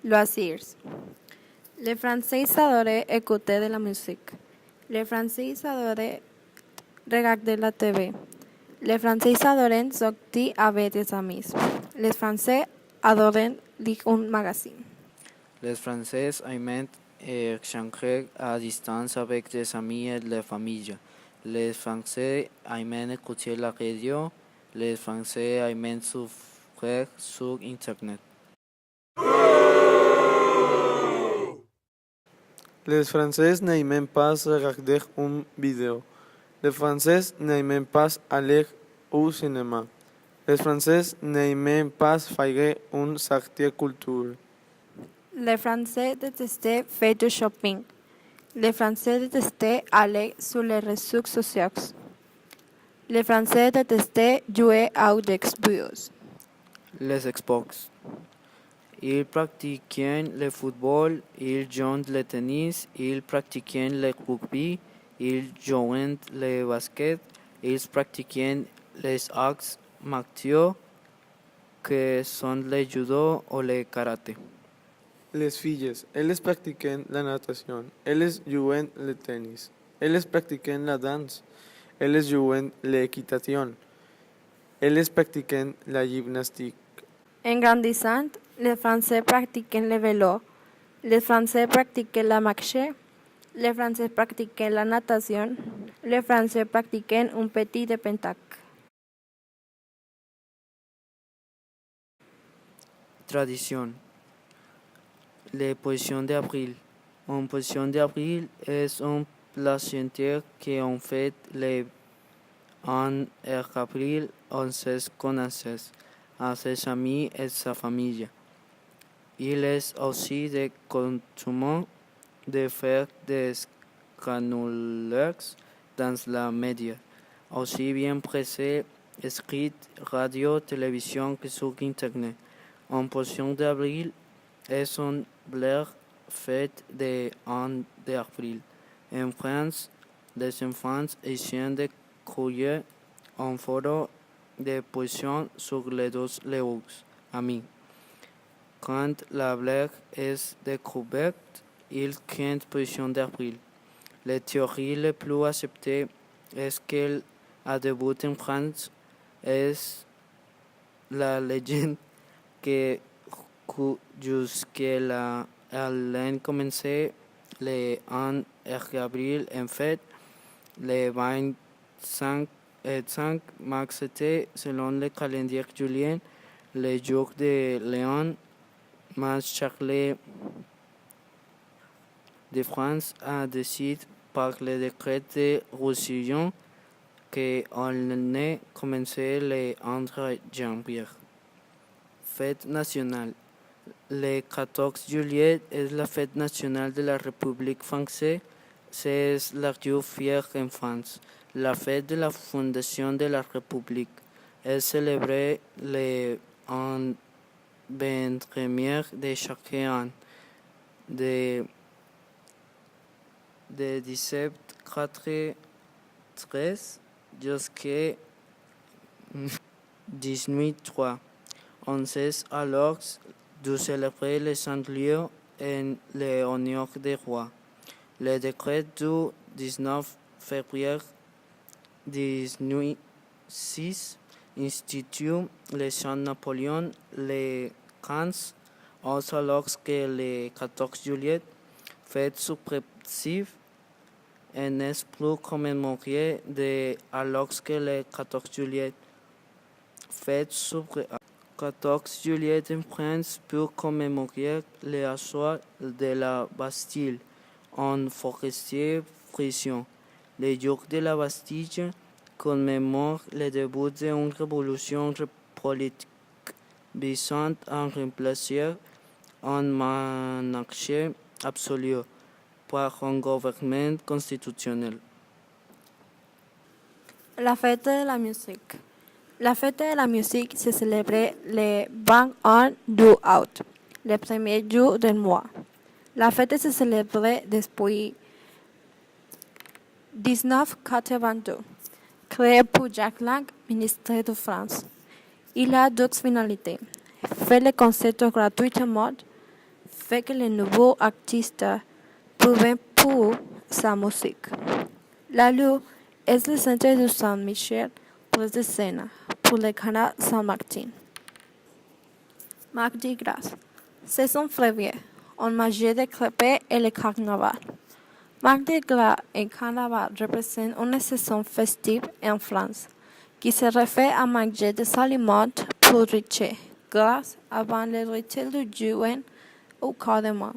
Loisirs. Les Français adorent écouter de la musique. Les Français adorent regarder la TV. Les Français adorent sortir avec des amis. Les Français adorent lire un magazine. Les Français aiment échanger à distance avec des amis et la famille. Les Français aiment écouter la radio. Les Français aiment surfer sur Internet. Les Français n'aiment pas regarder une vidéo. Les Français n'aiment pas aller au cinéma. Les Français n'aiment pas faire une sortie culturelle. Les Français détestent faire du shopping. Les Français détestent aller sur les réseaux sociaux. Les Français détestent jouer aux Xbox. Les Xbox. Ils pratiquent le football, ils jouent le tennis, ils pratiquent le rugby, ils jouent le basket, ils pratiquent les arts martiaux que sont le judo o le karate. Les filles, elles pratiquent la natation, elles jouent le tennis, elles pratiquent la danse, elles jouent l'équitation, elles pratiquent la gymnastique. En grandissant, les Français pratiquent le vélo. Les Français pratiquent la marche. Les Français pratiquent la natation. Les Français pratiquent un petit de pentacle. Tradition. La position d'avril. Une position d'avril est un plaisir qu'on fait en avril on se connaît a ses amis et sa famille. Il est aussi de coutume de faire des canulars dans la média, aussi bien presse écrite, radio, télévision que sur Internet. En position d'avril est une blague faite de 1 d'avril. En France, les enfants essaient de créer un photo de position sur les deux leurs amis. Quand la blague est découverte, il quitte position d'avril. La théorie la plus acceptée est qu'elle a débuté en France est la légende que jusqu'à l'an commencé le 1 avril. En fait, le 25 mars était, selon le calendrier julien, le jour de Léon, mais Charles de France a décidé par le décret de Roussillon qu'on ne commençait le 11 janvier. Fête nationale. Le 14 juillet est la fête nationale de la République française. C'est la plus fière en France. La fête de la fondation de la République est célébrée le 21er de chaque an. De 1793 jusqu'à 1803. On sait alors de célébrer les Saint-Lieu en l'honneur des rois. Le décret du 19 février 1806 institue le Saint Napoléon le 15, aussi alors que le 14 juillet, fête suppressive, et n'est plus commémorée alors que le 14 juillet. Fête suppressive. 14 juillet en France pour commémorer l'assaut de la Bastille en forestier prison. Le jour de la Bastille commémore le début d'une révolution politique visant à remplacer un monarchie absolu par un gouvernement constitutionnel. La fête de la musique. La fête de la musique se célèbre le 21 août, le premier jour du mois. La fête se célèbre depuis 1982, créée pour Jacques Lang, ministre de France. Il a deux finalités. Faire le concert gratuitement, fait que les nouveaux artistes pouvaient pour sa musique. La Luz est le centre de Saint-Michel pour les scènes, pour le canal Saint-Martin. Mardi Gras. Saison février. On mangeait des crêpes et le carnaval. Mardi Gras et carnaval représentent une saison festive en France, qui se réfère à manger des aliments plus riches, grâce avant le rituel du juin au cardamome,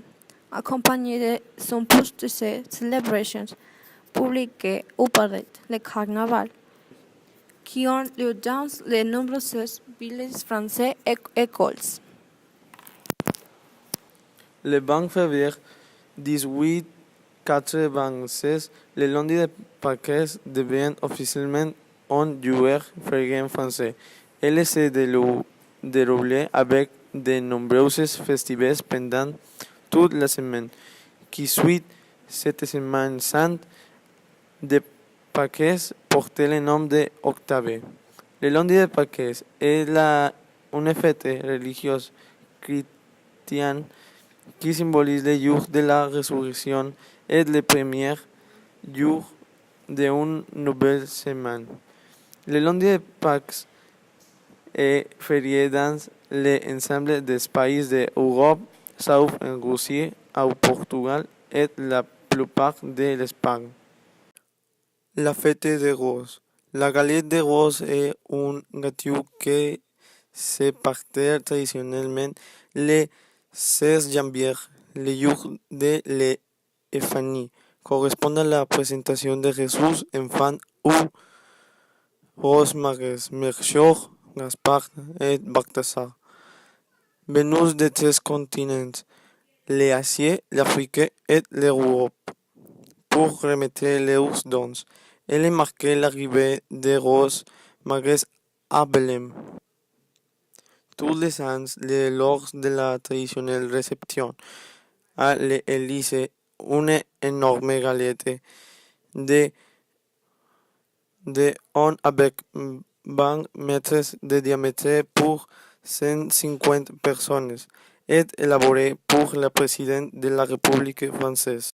accompagné de son plus de ces célébrations publiques ou paraître le carnaval, qui ont lieu dans les nombreuses villes françaises et écoles. Le 20 février 1896, le lundi de Pâques devient officiellement un jour férié en français. Elle se déroule avec de nombreuses festivités pendant toute la semaine, qui suit cette semaine sainte de Pâques porte le nom de Octave. Le lundi de Pâques est une fête religieuse chrétienne qui symbolise le jour de la résurrection et le premier jour d'une nouvelle semaine. Le lundi de Pâques est férié dans l'ensemble des pays d'Europe, sauf en Russie, au Portugal et la plupart de l'Espagne. La fête des roses. La galette de roses est un gâteau que se partage traditionnellement le 16 janvier, le jour de l'Epiphanie, correspond à la présentation de Jésus enfant ou aux mages Melchior, Gaspard et Balthazar. Venus de 3 continents, l'Asie, l'Afrique et l'Europe, pour remettre leurs dons. Elle marquait l'arrivée des roses mages à Belém. Tous les ans, lors de la traditionnelle réception à l'Élysée, une énorme galette de 1 avec 20 mètres de diamètre pour 150 personnes est élaborée pour la présidente de la République française.